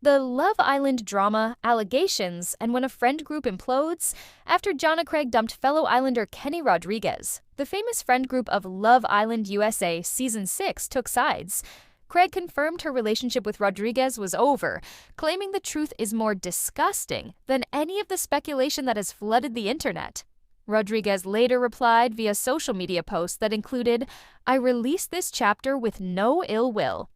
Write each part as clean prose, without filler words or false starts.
The Love Island drama, allegations, and when a friend group implodes after Jonna Craig dumped fellow Islander Kenny Rodriguez. The famous friend group of Love Island USA Season 6 took sides. Craig confirmed her relationship with Rodriguez was over, claiming the truth is more disgusting than any of the speculation that has flooded the internet. Rodriguez later replied via social media posts that included, "I released this chapter with no ill will."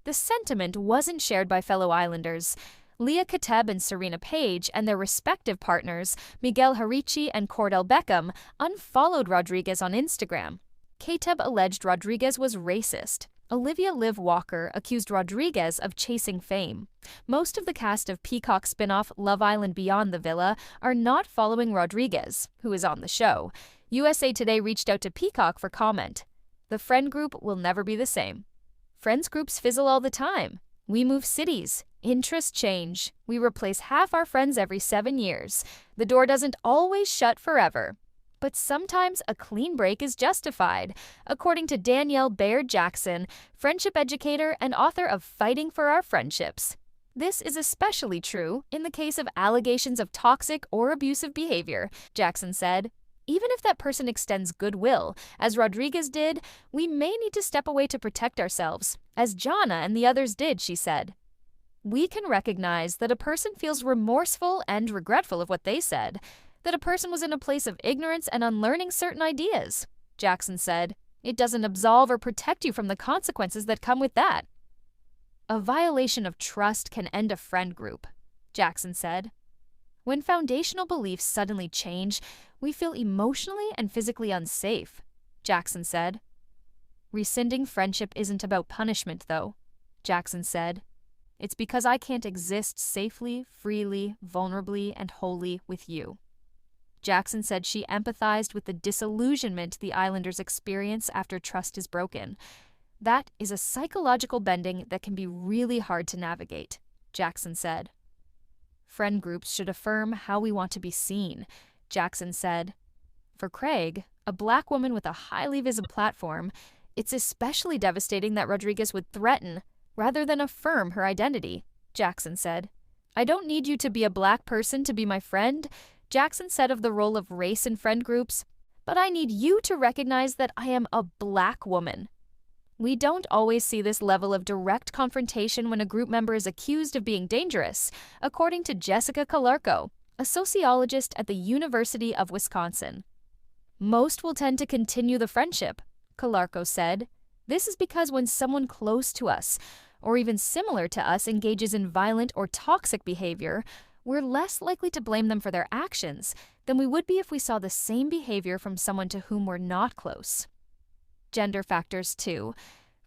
The sentiment wasn't shared by fellow Islanders. Leah Kateb and Serena Page and their respective partners, Miguel Harichi and Cordell Beckham, unfollowed Rodriguez on Instagram. Kateb alleged Rodriguez was racist. Olivia Liv Walker accused Rodriguez of chasing fame. Most of the cast of Peacock spin-off Love Island Beyond the Villa are not following Rodriguez, who is on the show. USA Today reached out to Peacock for comment. "The friend group will never be the same. Friends groups fizzle all the time. We move cities. Interests change. We replace half our friends every 7 years. The door doesn't always shut forever. But sometimes a clean break is justified," according to Danielle Baird-Jackson, friendship educator and author of Fighting for Our Friendships. This is especially true in the case of allegations of toxic or abusive behavior, Jackson said. "Even if that person extends goodwill, as Rodriguez did, we may need to step away to protect ourselves, as Jonna and the others did," she said. "We can recognize that a person feels remorseful and regretful of what they said, that a person was in a place of ignorance and unlearning certain ideas," Jackson said. "It doesn't absolve or protect you from the consequences that come with that." "A violation of trust can end a friend group," Jackson said. "When foundational beliefs suddenly change, we feel emotionally and physically unsafe," Jackson said. "Rescinding friendship isn't about punishment, though," Jackson said. "It's because I can't exist safely, freely, vulnerably, and wholly with you." Jackson said she empathized with the disillusionment the Islanders experience after trust is broken. "That is a psychological bending that can be really hard to navigate," Jackson said. "Friend groups should affirm how we want to be seen," Jackson said. For Craig, a Black woman with a highly visible platform, it's especially devastating that Rodriguez would threaten rather than affirm her identity, Jackson said. "I don't need you to be a Black person to be my friend," Jackson said of the role of race in friend groups, "but I need you to recognize that I am a Black woman." We don't always see this level of direct confrontation when a group member is accused of being dangerous, according to Jessica Calarco, a sociologist at the University of Wisconsin. "Most will tend to continue the friendship," Calarco said. "This is because when someone close to us, or even similar to us, engages in violent or toxic behavior, we're less likely to blame them for their actions than we would be if we saw the same behavior from someone to whom we're not close." Gender factors, too.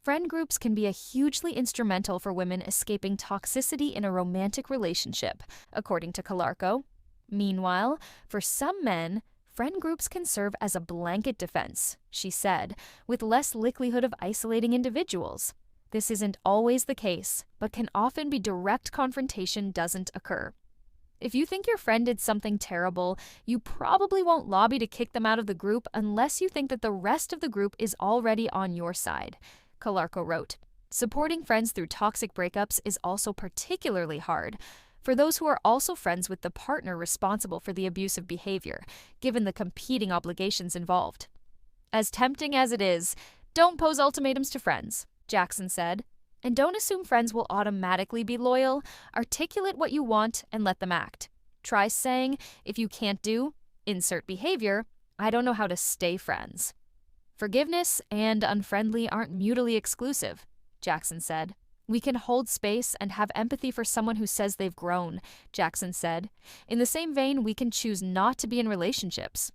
Friend groups can be a hugely instrumental for women escaping toxicity in a romantic relationship, according to Calarco. Meanwhile, for some men, friend groups can serve as a blanket defense, she said, with less likelihood of isolating individuals. This isn't always the case, but can often be direct confrontation doesn't occur. If you think your friend did something terrible, you probably won't lobby to kick them out of the group unless you think that the rest of the group is already on your side, Calarco wrote. Supporting friends through toxic breakups is also particularly hard for those who are also friends with the partner responsible for the abusive behavior, given the competing obligations involved. "As tempting as it is, don't pose ultimatums to friends," Jackson said. "And don't assume friends will automatically be loyal. Articulate what you want and let them act. Try saying, if you can't do, insert behavior, I don't know how to stay friends." "Forgiveness and unfriendly aren't mutually exclusive," Jackson said. "We can hold space and have empathy for someone who says they've grown," Jackson said. "In the same vein, we can choose not to be in relationships.